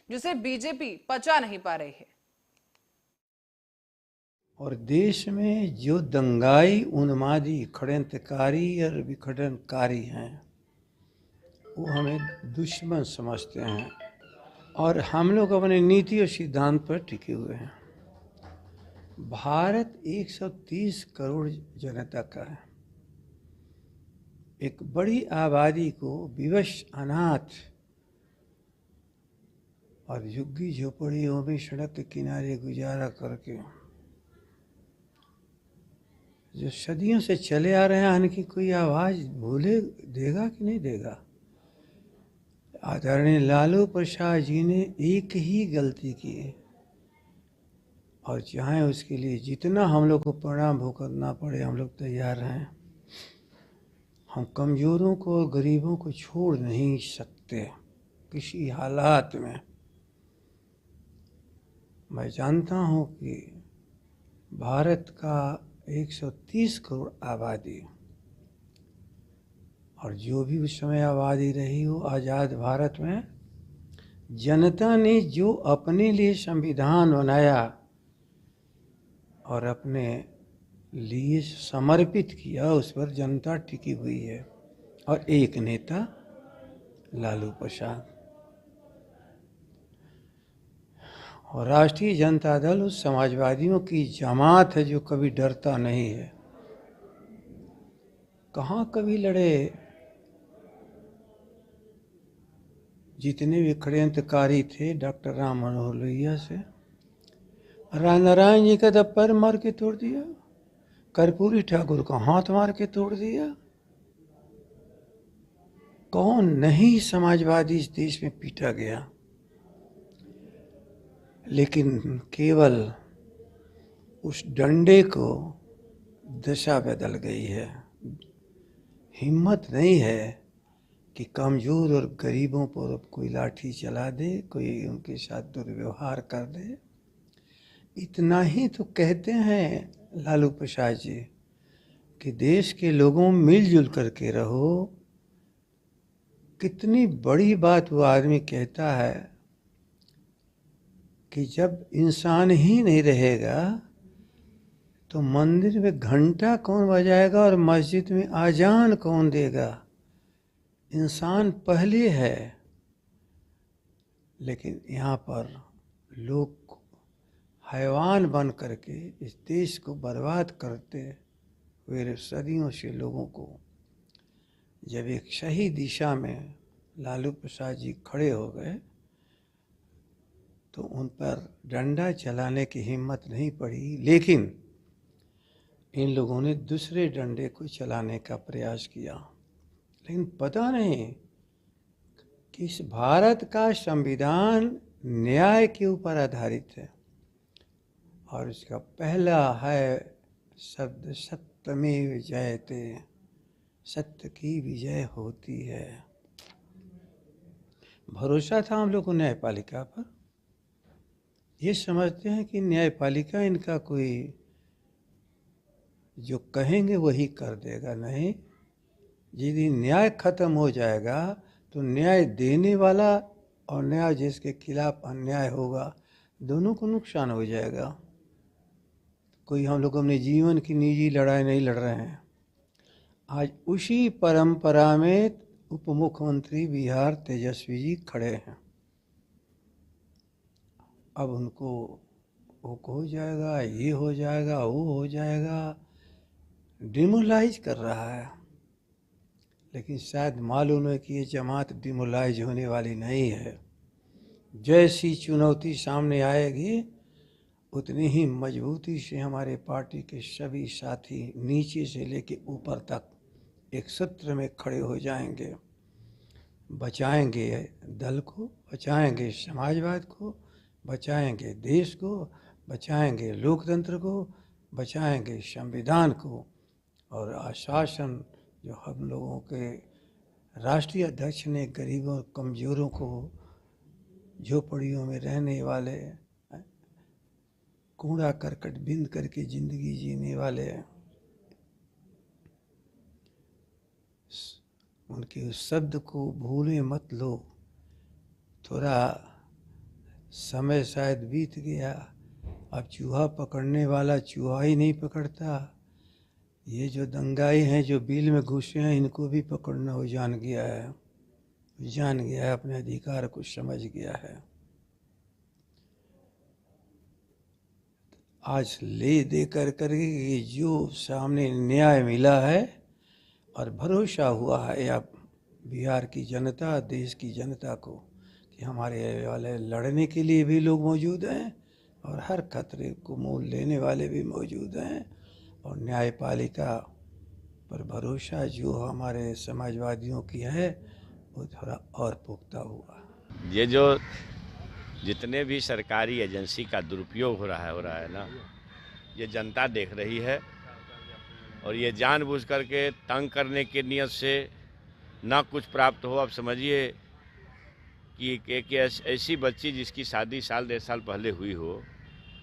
जिसे बीजेपी पचा नहीं पा रही है। और देश में जो दंगाई उन्मादी षड्यंत्रकारी और विघटनकारी हैं वो हमें दुश्मन समझते हैं और हम लोग अपने नीति और सिद्धांत पर टिके हुए हैं। भारत 130 करोड़ जनता का है। एक बड़ी आबादी को विवश, अनाथ और झुग्गी झोपड़ियों में सड़क के किनारे गुजारा करके जो सदियों से चले आ रहे हैं, उनकी कोई आवाज़ भूले देगा कि नहीं देगा? आदरणीय लालू प्रसाद जी ने एक ही गलती की और चाहे उसके लिए जितना हम लोग को परिणाम भुगतना पड़े, हम लोग तैयार हैं। हम कमज़ोरों को और गरीबों को छोड़ नहीं सकते किसी हालात में। मैं जानता हूँ कि भारत का 130 करोड़ आबादी और जो भी उस समय आबादी रही हो आज़ाद भारत में, जनता ने जो अपने लिए संविधान बनाया और अपने लिए समर्पित किया, उस पर जनता टिकी हुई है। और एक नेता लालू प्रसाद और राष्ट्रीय जनता दल उस समाजवादियों की जमात है जो कभी डरता नहीं है। कहाँ कभी लड़े? जितने भी षड्यंत्रकारी थे डॉक्टर राम मनोहर लोहिया से, नारायण जी का तो पैर मार के तोड़ दिया, कर्पूरी ठाकुर का हाथ मार के तोड़ दिया। कौन नहीं समाजवादी इस देश में पीटा गया? लेकिन केवल उस डंडे को दशा बदल गई है। हिम्मत नहीं है कि कमज़ोर और गरीबों पर कोई लाठी चला दे, कोई उनके साथ दुर्व्यवहार कर दे। इतना ही तो कहते हैं लालू प्रसाद जी कि देश के लोगों मिलजुल करके रहो। कितनी बड़ी बात वो आदमी कहता है कि जब इंसान ही नहीं रहेगा तो मंदिर में घंटा कौन बजाएगा और मस्जिद में आजान कौन देगा? इंसान पहले है। लेकिन यहाँ पर लोग हैवान बन करके इस देश को बर्बाद करते हुए सदियों से लोगों को जब एक सही दिशा में लालू प्रसाद जी खड़े हो गए तो उन पर डंडा चलाने की हिम्मत नहीं पड़ी। लेकिन इन लोगों ने दूसरे डंडे को चलाने का प्रयास किया। लेकिन पता नहीं कि इस भारत का संविधान न्याय के ऊपर आधारित है और इसका पहला है शब्द सत्यमेव जयते, सत्य की विजय होती है। भरोसा था हम लोग को न्यायपालिका पर। ये समझते हैं कि न्यायपालिका इनका कोई जो कहेंगे वही कर देगा। नहीं, यदि न्याय खत्म हो जाएगा तो न्याय देने वाला और न्याय जिसके खिलाफ अन्याय होगा दोनों को नुकसान हो जाएगा। कोई हम लोग अपने जीवन की निजी लड़ाई नहीं लड़ रहे हैं। आज उसी परंपरा में उप मुख्यमंत्री बिहार तेजस्वी जी खड़े हैं। अब उनको वो हो जाएगा, ये हो जाएगा, वो हो जाएगा, डिमोलाइज कर रहा है। लेकिन शायद मालूम है कि ये जमात डिमोलाइज होने वाली नहीं है। जैसी चुनौती सामने आएगी उतनी ही मजबूती से हमारे पार्टी के सभी साथी नीचे से लेकर ऊपर तक एक सूत्र में खड़े हो जाएंगे। बचाएंगे दल को, बचाएंगे समाजवाद को, बचाएंगे देश को, बचाएंगे लोकतंत्र को, बचाएंगे संविधान को। और आश्वासन जो हम लोगों के राष्ट्रीय अध्यक्ष ने गरीबों और कमज़ोरों को, झोपड़ियों में रहने वाले, कूड़ा करकट बिंद करके ज़िंदगी जीने वाले, उनके उस शब्द को भूले मत लो। थोड़ा समय शायद बीत गया। अब चूहा पकड़ने वाला चूहा ही नहीं पकड़ता। ये जो दंगाई हैं, जो बिल में घुसे हैं, इनको भी पकड़ना वो जान गया है, अपने अधिकार को समझ गया है। आज ले दे कर करके जो सामने न्याय मिला है और भरोसा हुआ है या बिहार की जनता, देश की जनता को, कि हमारे वाले लड़ने के लिए भी लोग मौजूद हैं और हर खतरे को मोल लेने वाले भी मौजूद हैं, और न्यायपालिका पर भरोसा जो हमारे समाजवादियों की है वो थोड़ा और पुख्ता हुआ। ये जो जितने भी सरकारी एजेंसी का दुरुपयोग हो रहा है ना, ये जनता देख रही है, और ये जानबूझ करके तंग करने की नियत से ना कुछ प्राप्त हो। आप समझिए कि एक ऐसी बच्ची जिसकी शादी साल 1.5 साल पहले हुई हो,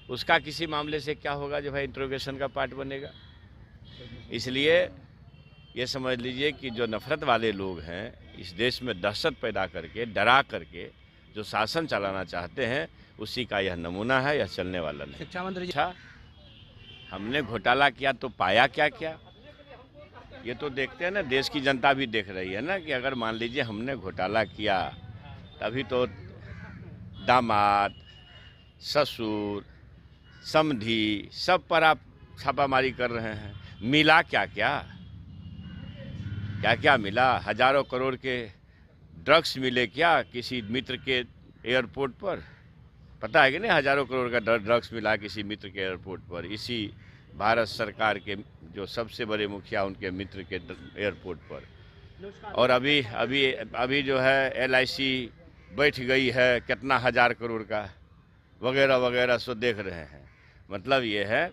उसका किसी मामले से क्या होगा जो भाई इंट्रोगेशन का पार्ट बनेगा। इसलिए ये समझ लीजिए कि जो नफरत वाले लोग हैं, इस देश में दहशत पैदा करके, डरा करके जो शासन चलाना चाहते हैं, उसी का यह नमूना है। यह चलने वाला नहीं। शिक्षा मंत्री अच्छा, हमने घोटाला किया तो पाया क्या क्या, ये तो देखते हैं ना, देश की जनता भी देख रही है ना, कि अगर मान लीजिए हमने घोटाला किया, तभी तो दामाद, ससुर, समधी सब पर आप छापामारी कर रहे हैं। मिला क्या क्या, क्या क्या मिला? हजारों करोड़ के ड्रग्स मिले क्या किसी मित्र के एयरपोर्ट पर? पता है कि नहीं, हजारों करोड़ का ड्रग्स मिला किसी मित्र के एयरपोर्ट पर, इसी भारत सरकार के जो सबसे बड़े मुखिया उनके मित्र के एयरपोर्ट पर। और अभी जो है LIC बैठ गई है कितना हजार करोड़ का, वगैरह वगैरह सो देख रहे हैं। मतलब ये है,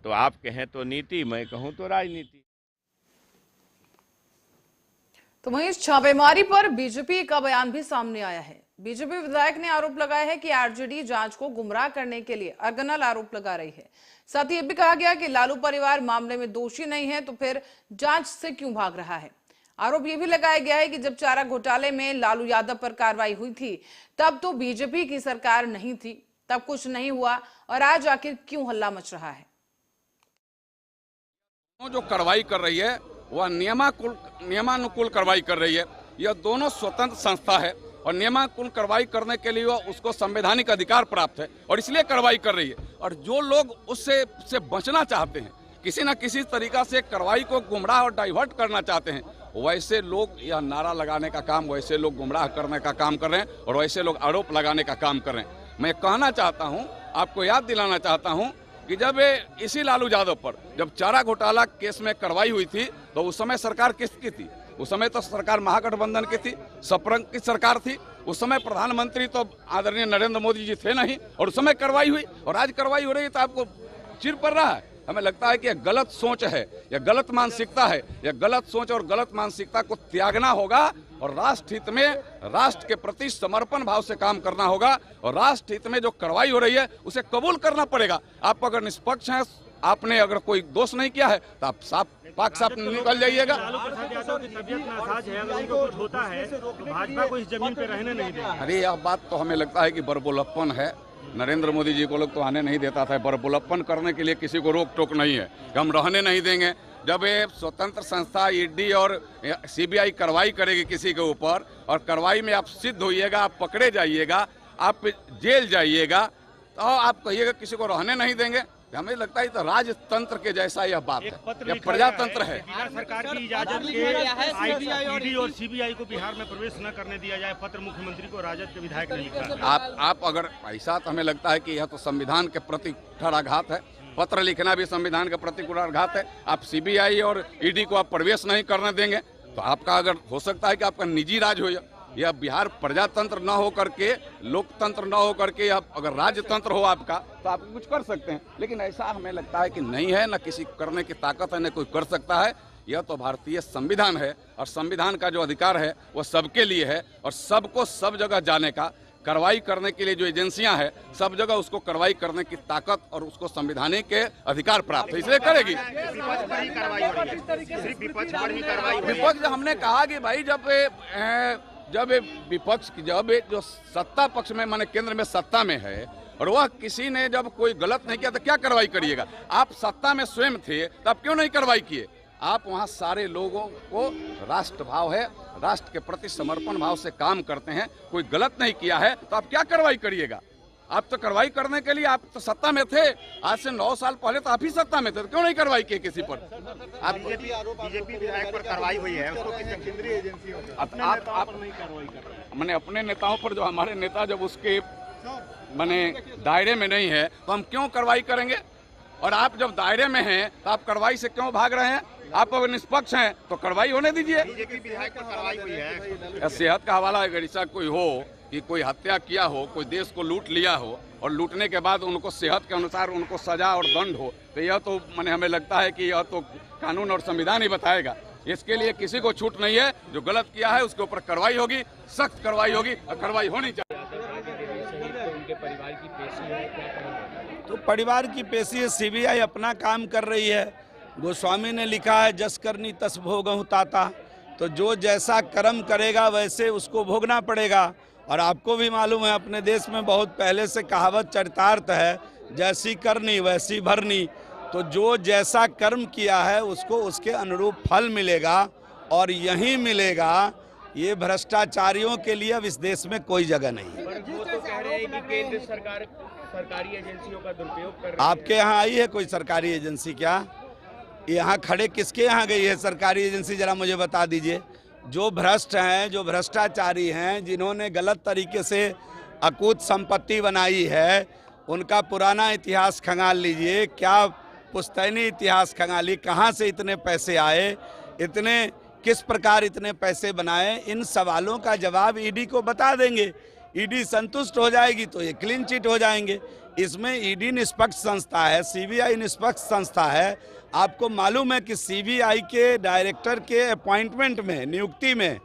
तो आप कहें तो नीति, मैं कहूँ तो राजनीति। तो वहीं इस छापेमारी पर बीजेपी का बयान भी सामने आया है। बीजेपी विधायक ने आरोप लगाया है कि आरजेडी जांच को गुमराह करने के लिए अर्गनल आरोप लगा रही है। साथ ही यह भी कहा गया कि लालू परिवार मामले में दोषी नहीं है, तो फिर जांच से क्यों भाग रहा है। आरोप यह भी लगाया गया है कि जब चारा घोटाले में लालू यादव पर कार्रवाई हुई थी, तब तो बीजेपी की सरकार नहीं थी, तब कुछ नहीं हुआ, और आज आखिर क्यों हल्ला मच रहा है। जो कार्रवाई कर रही है वह नियमानुकूल कार्रवाई कर रही है। यह दोनों स्वतंत्र संस्था है और नियमानुकूल कार्रवाई करने के लिए उसको संवैधानिक अधिकार प्राप्त है और इसलिए कार्रवाई कर रही है। और जो लोग उससे बचना चाहते हैं, किसी न किसी तरीका से कार्रवाई को गुमराह और डाइवर्ट करना चाहते हैं, वैसे लोग यह नारा लगाने का काम, वैसे लोग गुमराह करने का काम कर रहे हैं और वैसे लोग आरोप लगाने का काम कर रहे हैं। मैं कहना चाहता हूं, आपको याद दिलाना चाहता हूं कि जब इसी लालू यादव पर जब चारा घोटाला केस में कार्रवाई हुई थी, तो उस समय सरकार किसकी थी? उस समय तो सरकार महागठबंधन की थी, सपरंग की सरकार थी। उस समय प्रधानमंत्री तो आदरणीय नरेंद्र मोदी जी थे नहीं, और उस समय कार्रवाई हुई और आज कार्रवाई हो रही है तो आपको चिढ़ पड़ रहा है। हमें लगता है कि यह गलत सोच है, यह गलत मानसिकता है। यह गलत सोच और गलत मानसिकता को त्यागना होगा और राष्ट्र हित में, राष्ट्र के प्रति समर्पण भाव से काम करना होगा, और राष्ट्र हित में जो कार्रवाई हो रही है उसे कबूल करना पड़ेगा। आप अगर निष्पक्ष हैं, आपने अगर कोई दोष नहीं किया है, तो आप साफ निकल जाइएगा। लालू प्रसाद यादव की तबीयत नासाज है, अगर उनको कुछ होता है तो भाजपा को इस जमीन पे रहने नहीं देगा। अरे यह बात तो हमें लगता है कि बरबोलप्पन है। नरेंद्र मोदी जी को लोग तो आने नहीं देता था। बरबोलप्पन करने के लिए किसी को रोक टोक नहीं है कि हम रहने नहीं देंगे। जब ये स्वतंत्र संस्था ईडी और CBI कार्रवाई करेगी किसी के ऊपर, और कार्रवाई में आप सिद्ध होइएगा, आप पकड़े जाइएगा, आप जेल जाइएगा, तो आप कहिएगा किसी को रहने नहीं देंगे। हमें लगता है तो राजतंत्र के जैसा यह बात है, यह प्रजातंत्र है। बिहार सरकार की इजाजत के ईडी और CBI को बिहार में प्रवेश न करने दिया जाए, पत्र मुख्यमंत्री को राजद के विधायक ने लिखा। आप अगर ऐसा, तो हमें लगता है कि यह तो संविधान के प्रति कुठाराघात है। पत्र लिखना भी संविधान के प्रति कुठाराघात है। आप CBI और ED को आप प्रवेश नहीं करने देंगे, तो आपका अगर हो सकता है कि आपका निजी राज हो, यह बिहार प्रजातंत्र न हो करके, लोकतंत्र न हो करके, अगर राजतंत्र हो आपका, तो आप कुछ कर सकते हैं। लेकिन ऐसा हमें लगता है कि नहीं है, न किसी करने की ताकत है, न कोई कर सकता है। यह तो भारतीय संविधान है और संविधान का जो अधिकार है वो सबके लिए है, और सबको सब जगह जाने का, कार्रवाई करने के लिए जो एजेंसियां हैं, सब जगह उसको कार्रवाई करने की ताकत और उसको संवैधानिक के अधिकार प्राप्त है, इसलिए करेगी। विपक्ष हमने कहा कि भाई जब जब ये विपक्ष की जब ये जो सत्ता पक्ष में माने केंद्र में सत्ता में है और वह किसी ने जब कोई गलत नहीं किया तो क्या कार्रवाई करिएगा। आप सत्ता में स्वयं थे तो आप क्यों नहीं कार्रवाई किए। आप वहाँ सारे लोगों को राष्ट्र भाव है, राष्ट्र के प्रति समर्पण भाव से काम करते हैं, कोई गलत नहीं किया है तो आप क्या कार्रवाई करिएगा। आप तो कार्रवाई करने के लिए आप तो सत्ता में थे, आज से 9 साल पहले तो आप ही सत्ता में थे, तो क्यों नहीं कार्रवाई किए किसी पर। आप बीजेपी विधायक पर कार्रवाई हुई है, उसको केंद्रीय एजेंसियों आप नहीं कार्रवाई कर रहे हैं। मैंने अपने नेताओं पर, जो हमारे नेता जब उसके मैंने दायरे में नहीं है तो हम क्यों कार्रवाई करेंगे। और आप जब दायरे में हैं तो आप कार्रवाई से क्यों भाग रहे हैं। आप अगर निष्पक्ष हैं तो कार्रवाई होने दीजिए। बीजेपी विधायक पर कार्रवाई हुई है। सेहत का हवाला अगर ऐसा कोई हो कि कोई हत्या किया हो, कोई देश को लूट लिया हो और लूटने के बाद उनको सेहत के अनुसार उनको सजा और दंड हो, तो यह तो मैंने हमें लगता है कि यह तो कानून और संविधान ही बताएगा। इसके लिए किसी को छूट नहीं है। जो गलत किया है उसके ऊपर कार्रवाई होगी, सख्त कार्रवाई होगी और कार्रवाई होनी चाहिए। तो परिवार की पेशी है, सीबीआई अपना काम कर रही है। गोस्वामी ने लिखा है जस करनी तस भोगहु ताता, तो जो जैसा कर्म करेगा वैसे उसको भोगना पड़ेगा। और आपको भी मालूम है अपने देश में बहुत पहले से कहावत चरितार्थ है, जैसी करनी वैसी भरनी। तो जो जैसा कर्म किया है उसको उसके अनुरूप फल मिलेगा और यही मिलेगा। ये भ्रष्टाचारियों के लिए अब इस देश में कोई जगह नहीं। वो तो कह रहे हैं कि केंद्र सरकार सरकारी एजेंसियों का दुरुपयोग कर रही है। आपके यहाँ आई है कोई सरकारी एजेंसी क्या? यहाँ खड़े किसके यहाँ गई है सरकारी एजेंसी, जरा मुझे बता दीजिए। जो भ्रष्ट हैं, जो भ्रष्टाचारी हैं, जिन्होंने गलत तरीके से अकूत संपत्ति बनाई है, उनका पुराना इतिहास खंगाल लीजिए। क्या पुश्तैनी इतिहास खंगाली, कहाँ से इतने पैसे आए, इतने किस प्रकार इतने पैसे बनाए, इन सवालों का जवाब ईडी को बता देंगे। ईडी संतुष्ट हो जाएगी तो ये क्लीन चिट हो जाएंगे। इसमें ईडी निष्पक्ष संस्था है, सीबीआई निष्पक्ष संस्था है। आपको मालूम है कि सीबीआई के डायरेक्टर के अपॉइंटमेंट में, नियुक्ति में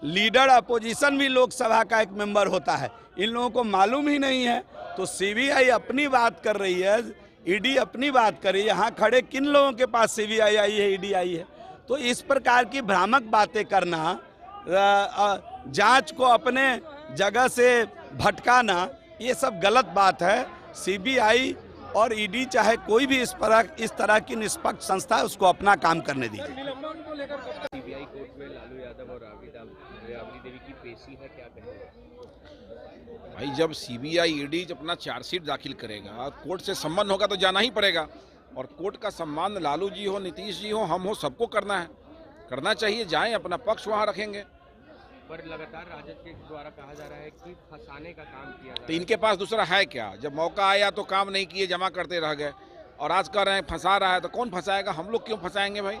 लीडर अपोजिशन भी लोकसभा का एक मेंबर होता है। इन लोगों को मालूम ही नहीं है। तो सीबीआई अपनी बात कर रही है, ईडी अपनी बात कर रही है। यहाँ खड़े किन लोगों के पास सीबीआई आई है, ईडी आई है? तो इस प्रकार की भ्रामक बातें करना, जांच को अपने जगह से भटकाना, ये सब गलत बात है। सीबीआई और ईडी चाहे कोई भी इस तरह की निष्पक्ष संस्था है, उसको अपना काम करने दीजिए। सीबीआई कोर्ट में लालू यादव और राबड़ी देवी की पेशी है, क्या कहेंगे? भाई जब सीबीआई ईडी अपना चार्जशीट दाखिल करेगा, कोर्ट से सम्मान होगा तो जाना ही पड़ेगा। और कोर्ट का सम्मान लालू जी हो, नीतीश जी हो, हम हो, सबको करना है, करना चाहिए। जाएं, अपना पक्ष वहाँ रखेंगे। पर लगातार राजद के द्वारा कहा जा रहा है कि फंसाने का काम किया जा रहा है। तो इनके पास दूसरा है क्या? जब मौका आया तो काम नहीं किए, जमा करते रह गए, और आज कह रहे हैं फंसा रहा है। तो कौन फंसाएगा? हम लोग क्यों फंसाएंगे भाई?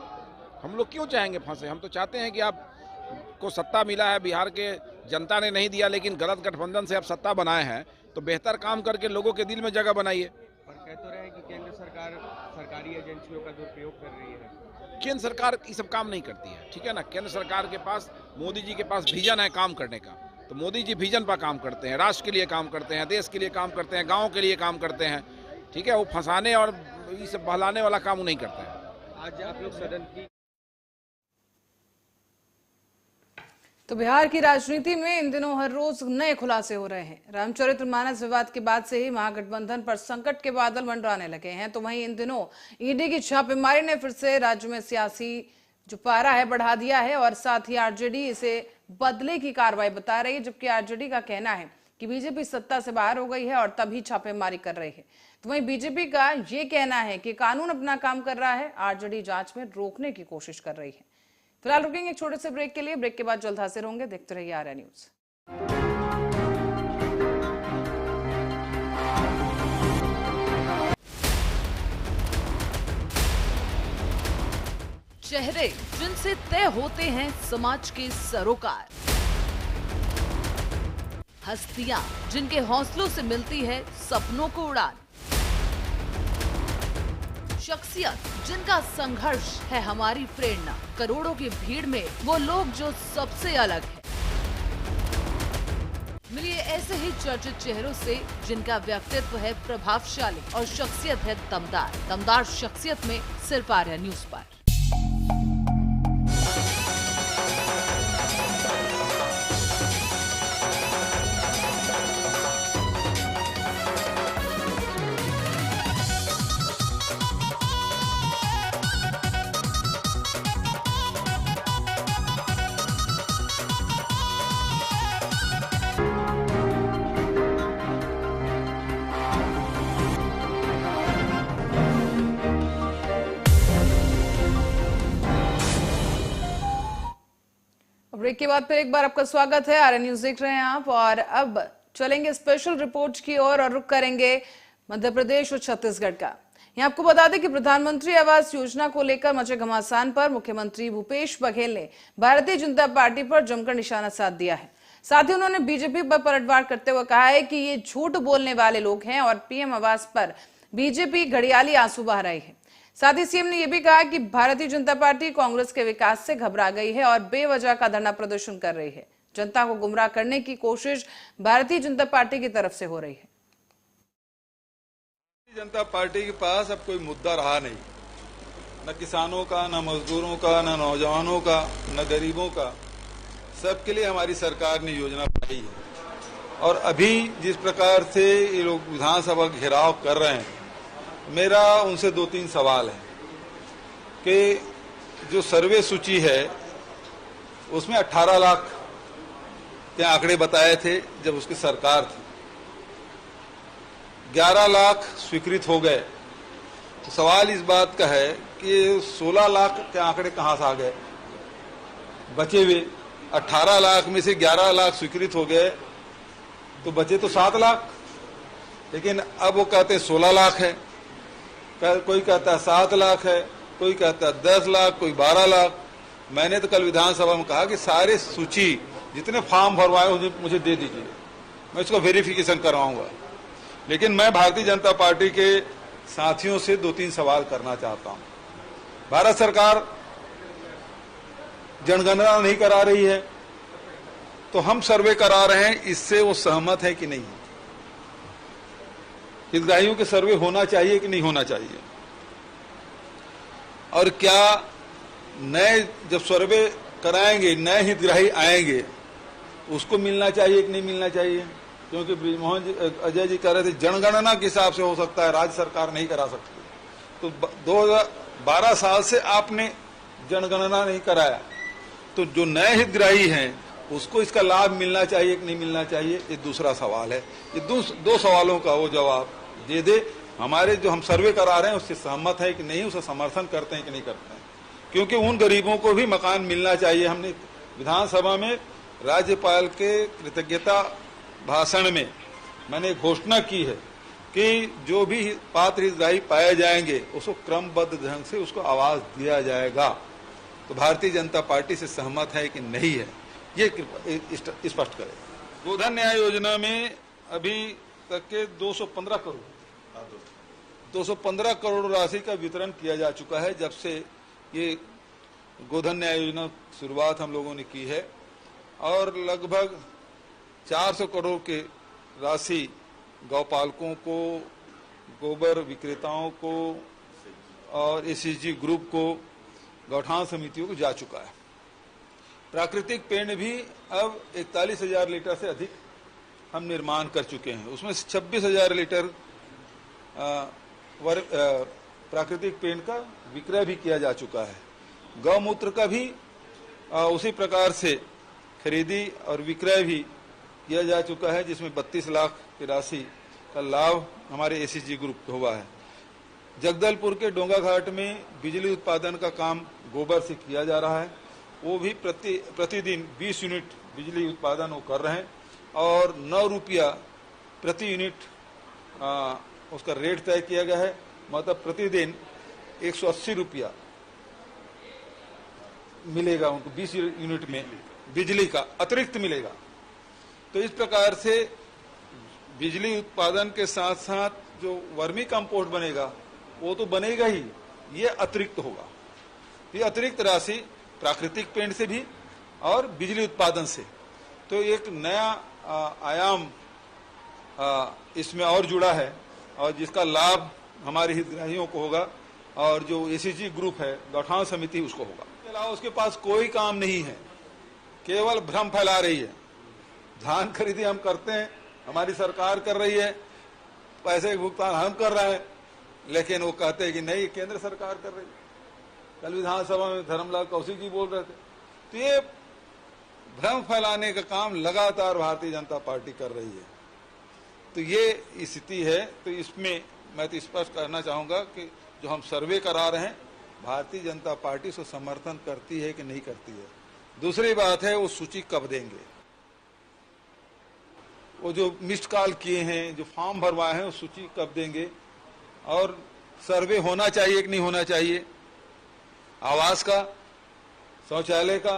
हम लोग क्यों चाहेंगे फंसे? हम तो चाहते हैं कि आपको सत्ता मिला है, बिहार के जनता ने नहीं दिया, लेकिन गलत गठबंधन से आप सत्ता बनाए हैं, तो बेहतर काम करके लोगों के दिल में जगह बनाइए। पर कह तो रहे हैं कि केंद्र सरकार सरकारी एजेंसियों का दुरुपयोग कर रही है। केंद्र सरकार ये सब काम नहीं करती है, ठीक है ना। केंद्र सरकार के पास, मोदी जी के पास विजन है काम करने का, तो मोदी जी विजन पर काम करते हैं, राष्ट्र के लिए काम करते हैं, देश के लिए काम करते हैं, गाँव के लिए काम करते हैं, ठीक है। वो फंसाने और ये सब बहलाने वाला काम नहीं करते हैं। आज आप लोग सदन की तो बिहार की राजनीति में इन दिनों हर रोज नए खुलासे हो रहे हैं। रामचरितमानस विवाद के बाद से ही महागठबंधन पर संकट के बादल मंडराने लगे हैं। तो वहीं इन दिनों ईडी की छापेमारी ने फिर से राज्य में सियासी जो पारा है बढ़ा दिया है और साथ ही आरजेडी इसे बदले की कार्रवाई बता रही है, जबकि आरजेडी का कहना है कि बीजेपी सत्ता से बाहर हो गई है और तभी छापेमारी कर रही है। तो वहीं बीजेपी का ये कहना है कि कानून अपना काम कर रहा है, आरजेडी जांच में रोकने की कोशिश कर रही है। फिलहाल रुकेंगे एक छोटे से ब्रेक के लिए। ब्रेक के बाद जल्द हाजिर होंगे। देखते रहिए आर्या न्यूज। चेहरे जिनसे तय होते हैं समाज के सरोकार, हस्तियां जिनके हौसलों से मिलती है सपनों को उड़ान, शख्सियत जिनका संघर्ष है हमारी प्रेरणा, करोड़ों की भीड़ में वो लोग जो सबसे अलग है। मिलिए ऐसे ही चर्चित चेहरों से जिनका व्यक्तित्व है प्रभावशाली और शख्सियत है दमदार। दमदार शख्सियत में सिर्फ आर्या न्यूज पर। ब्रेक के बाद फिर एक बार आपका स्वागत है। आरएन न्यूज देख रहे हैं आप और अब चलेंगे स्पेशल रिपोर्ट की ओर और रुक करेंगे मध्य प्रदेश और छत्तीसगढ़ का। यहाँ आपको बता दें कि प्रधानमंत्री आवास योजना को लेकर मचे घमासान पर मुख्यमंत्री भूपेश बघेल ने भारतीय जनता पार्टी पर जमकर निशाना साध दिया है। साथ ही उन्होंने बीजेपी पर पलटवार करते हुए कहा है कि ये झूठ बोलने वाले लोग हैं और पीएम आवास पर बीजेपी घड़ियाली आंसू बहा रही है। साथ ही सीएम ने यह भी कहा कि भारतीय जनता पार्टी कांग्रेस के विकास से घबरा गई है और बेवजह का धरना प्रदर्शन कर रही है। जनता को गुमराह करने की कोशिश भारतीय जनता पार्टी की तरफ से हो रही है। भारतीय जनता पार्टी के पास अब कोई मुद्दा रहा नहीं, न किसानों का, न मजदूरों का, न नौजवानों का, न गरीबों का। सबके लिए हमारी सरकार ने योजना बनाई है। और अभी जिस प्रकार से ये लोग विधानसभा घेराव कर रहे हैं, मेरा उनसे 2-3 सवाल है कि जो सर्वे सूची है उसमें 18 लाख के आंकड़े बताए थे जब उसकी सरकार थी, 11 लाख स्वीकृत हो गए। तो सवाल इस बात का है कि 16 लाख के आंकड़े कहां से आ गए बचे हुए? 18 लाख में से 11 लाख स्वीकृत हो गए तो बचे तो 7 लाख। लेकिन अब वो कहते हैं 16 लाख है, कोई कहता है 7 लाख है, कोई कहता है 10 लाख, कोई 12 लाख। मैंने तो कल विधानसभा में कहा कि सारे सूची जितने फॉर्म भरवाए मुझे दे दीजिए, मैं इसको वेरिफिकेशन करवाऊंगा। लेकिन मैं भारतीय जनता पार्टी के साथियों से 2-3 सवाल करना चाहता हूं। भारत सरकार जनगणना नहीं करा रही है तो हम सर्वे करा रहे हैं, इससे वो सहमत है कि नहीं? हितग्राहियों के सर्वे होना चाहिए कि नहीं होना चाहिए? और क्या नए जब सर्वे कराएंगे नए हितग्राही आएंगे उसको मिलना चाहिए कि नहीं मिलना चाहिए? क्योंकि ब्रिजमोहन जी, अजय जी कह रहे थे जनगणना के हिसाब से हो सकता है, राज्य सरकार नहीं करा सकती। तो 2012 साल से आपने जनगणना नहीं कराया, तो जो नए हितग्राही हैं उसको इसका लाभ मिलना चाहिए कि नहीं मिलना चाहिए? ये दूसरा सवाल है। ये दो सवालों का वो जवाब दे दे। हमारे जो हम सर्वे करा रहे हैं उससे सहमत है कि नहीं, उसे समर्थन करते हैं कि नहीं करते हैं? क्योंकि उन गरीबों को भी मकान मिलना चाहिए। हमने विधानसभा में राज्यपाल के कृतज्ञता भाषण में मैंने घोषणा की है कि जो भी पात्र हितग्राही पाए जाएंगे उसको क्रमबद्ध ढंग से उसको आवास दिया जाएगा। तो भारतीय जनता पार्टी से सहमत है कि नहीं है, ये स्पष्ट करें। गोधन न्याय योजना में अभी तक के 215 करोड़ राशि का वितरण किया जा चुका है। जब से ये गोधन न्याय योजना शुरुआत हम लोगों ने की है, और लगभग 400 करोड़ के राशि गौपालकों को, गोबर विक्रेताओं को और एसएचजी ग्रुप को, गौठान समितियों को जा चुका है। प्राकृतिक पेड़ भी अब 41,000 लीटर से अधिक हम निर्माण कर चुके हैं। उसमें 26,000 लीटर प्राकृतिक पेड़ का विक्रय भी किया जा चुका है। गौमूत्र का भी उसी प्रकार से खरीदी और विक्रय भी किया जा चुका है, जिसमें 32 लाख की राशि का लाभ हमारे एसएचजी ग्रुप को हुआ है। जगदलपुर के डोंगा घाट में बिजली उत्पादन का काम गोबर से किया जा रहा है। वो भी प्रतिदिन 20 यूनिट बिजली उत्पादन वो कर रहे हैं और 9 रुपया प्रति यूनिट उसका रेट तय किया गया है। मतलब प्रतिदिन 180 रुपया मिलेगा उनको 20 यूनिट में बिजली का अतिरिक्त मिलेगा। तो इस प्रकार से बिजली उत्पादन के साथ साथ जो वर्मी कंपोस्ट बनेगा वो तो बनेगा ही, ये अतिरिक्त होगा। ये अतिरिक्त राशि प्राकृतिक पेड़ से भी और बिजली उत्पादन से, तो एक नया आयाम इसमें और जुड़ा है और जिसका लाभ हमारे हितग्राहियों को होगा और जो एसएचजी ग्रुप है, गौठान समिति, उसको होगा। इसके अलावा उसके पास कोई काम नहीं है, केवल भ्रम फैला रही है। धान खरीदी हम करते हैं, हमारी सरकार कर रही है, पैसे का भुगतान हम कर रहे हैं, लेकिन वो कहते हैं कि नहीं, केंद्र सरकार कर रही है। कल विधानसभा में धर्मलाल कौशिक जी बोल रहे थे। तो ये भ्रम फैलाने का काम लगातार भारतीय जनता पार्टी कर रही है। तो ये स्थिति है। तो इसमें मैं तो स्पष्ट करना चाहूंगा कि जो हम सर्वे करा रहे हैं, भारतीय जनता पार्टी से समर्थन करती है कि नहीं करती है। दूसरी बात है वो सूची कब देंगे, वो जो मिस्ड कॉल किए हैं, जो फॉर्म भरवाए हैं, वो सूची कब देंगे, और सर्वे होना चाहिए कि नहीं होना चाहिए, आवास का, शौचालय का।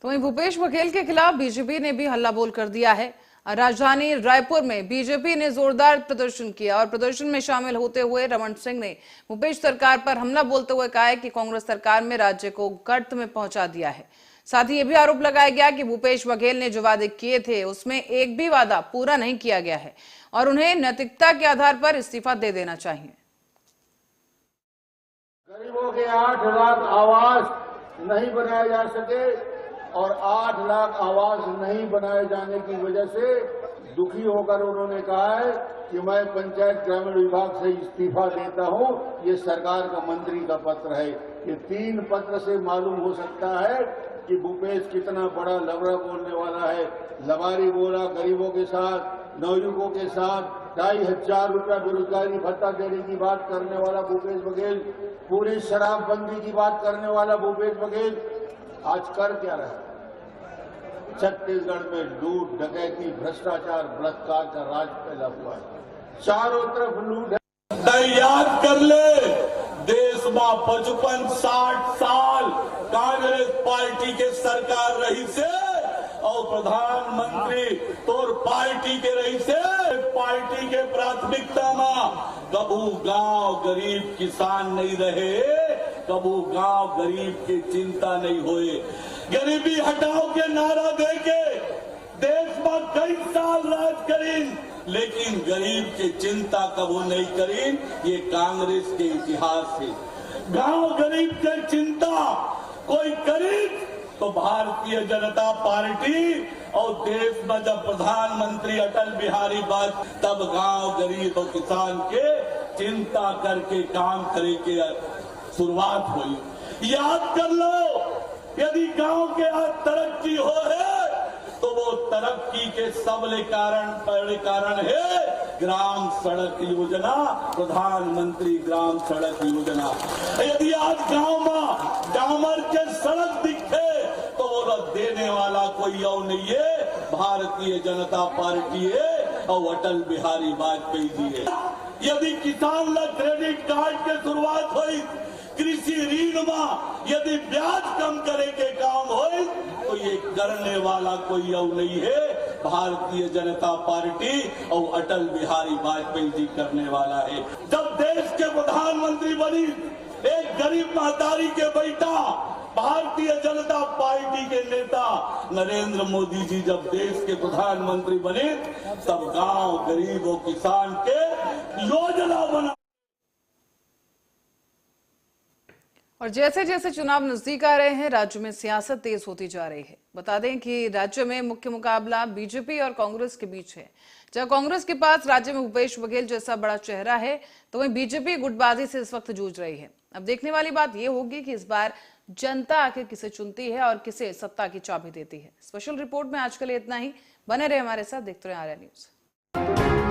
तो वहीं भूपेश बघेल के खिलाफ बीजेपी ने भी हल्ला बोल कर दिया है। राजधानी रायपुर में बीजेपी ने जोरदार प्रदर्शन किया और प्रदर्शन में शामिल होते हुए रमन सिंह ने भूपेश सरकार पर हमला बोलते हुए कहा है कि कांग्रेस सरकार में राज्य को गर्त में पहुंचा दिया है। साथ ही यह भी आरोप लगाया गया कि भूपेश बघेल ने जो वादे किए थे उसमें एक भी वादा पूरा नहीं किया गया है और उन्हें नैतिकता के आधार पर इस्तीफा दे देना चाहिए। गरीबों के 8 लाख आवास नहीं बनाए जा सके और 8 लाख आवास नहीं बनाए जाने की वजह से दुखी होकर उन्होंने कहा है कि मैं पंचायत ग्रामीण विभाग से इस्तीफा देता हूं। ये सरकार का मंत्री का पत्र है। ये 3 पत्र से मालूम हो सकता है कि भूपेश कितना बड़ा लफड़ा बोलने वाला है। लबारी बोला, गरीबों के साथ, नवयुवकों के साथ 2,500 रुपया बेरोजगारी भत्ता देने की बात करने वाला भूपेश बघेल, पूरी शराबबंदी की बात करने वाला भूपेश बघेल आज कर क्या रहा है? छत्तीसगढ़ में लूट, डकैती, भ्रष्टाचार, बलात्कार का राज फैला हुआ है। चारों तरफ लूट है। याद कर ले, देश में 55-60 साल कांग्रेस पार्टी के सरकार रही से और प्रधानमंत्री तोर पार्टी के रही से पार्टी के प्राथमिकता में कबू गांव गरीब किसान नहीं रहे, कबू गांव गरीब की चिंता नहीं होए। गरीबी हटाओ के नारा देके देश में कई साल राज करीन, लेकिन गरीब की चिंता कबू नहीं करीन। ये कांग्रेस के इतिहास से गांव गरीब की चिंता कोई करीन तो भारतीय जनता पार्टी, और देश में जब प्रधानमंत्री अटल बिहारी वाजपेयी तब गांव गरीब और किसान के चिंता करके काम करे के शुरुआत हुई। याद कर लो, यदि गांव के आज तरक्की हो है तो वो तरक्की के सबले कारण है ग्राम सड़क योजना, प्रधानमंत्री ग्राम सड़क योजना। यदि आज गांव में डामर के सड़क दिखे तो वो देने वाला कोई और नहीं है, भारतीय जनता पार्टी है और अटल बिहारी वाजपेयी जी है। यदि किसान ला क्रेडिट कार्ड के शुरुआत हुई, कृषि ऋण में यदि ब्याज कम करे के काम हो तो ये करने वाला कोई और नहीं है, भारतीय जनता पार्टी और अटल बिहारी वाजपेयी जी करने वाला है। जब देश के प्रधानमंत्री बनी एक गरीब महतारी के बेटा भारतीय जनता पार्टी के नेता नरेंद्र मोदी जी जब देश के प्रधानमंत्री बने तब गांव गरीब और किसान के योजना बना। और जैसे जैसे चुनाव नजदीक आ रहे हैं, राज्य में सियासत तेज होती जा रही है। बता दें कि राज्य में मुख्य मुकाबला बीजेपी और कांग्रेस के बीच है। जहां कांग्रेस के पास राज्य में भूपेश बघेल जैसा बड़ा चेहरा है, तो वहीं बीजेपी गुटबाजी से इस वक्त जूझ रही है। अब देखने वाली बात यह होगी कि इस बार जनता आखिर किसे चुनती है और किसे सत्ता की चाबी देती है। स्पेशल रिपोर्ट में आज के लिए इतना ही। बने रहे हमारे साथ, देखते रहे आर्या न्यूज।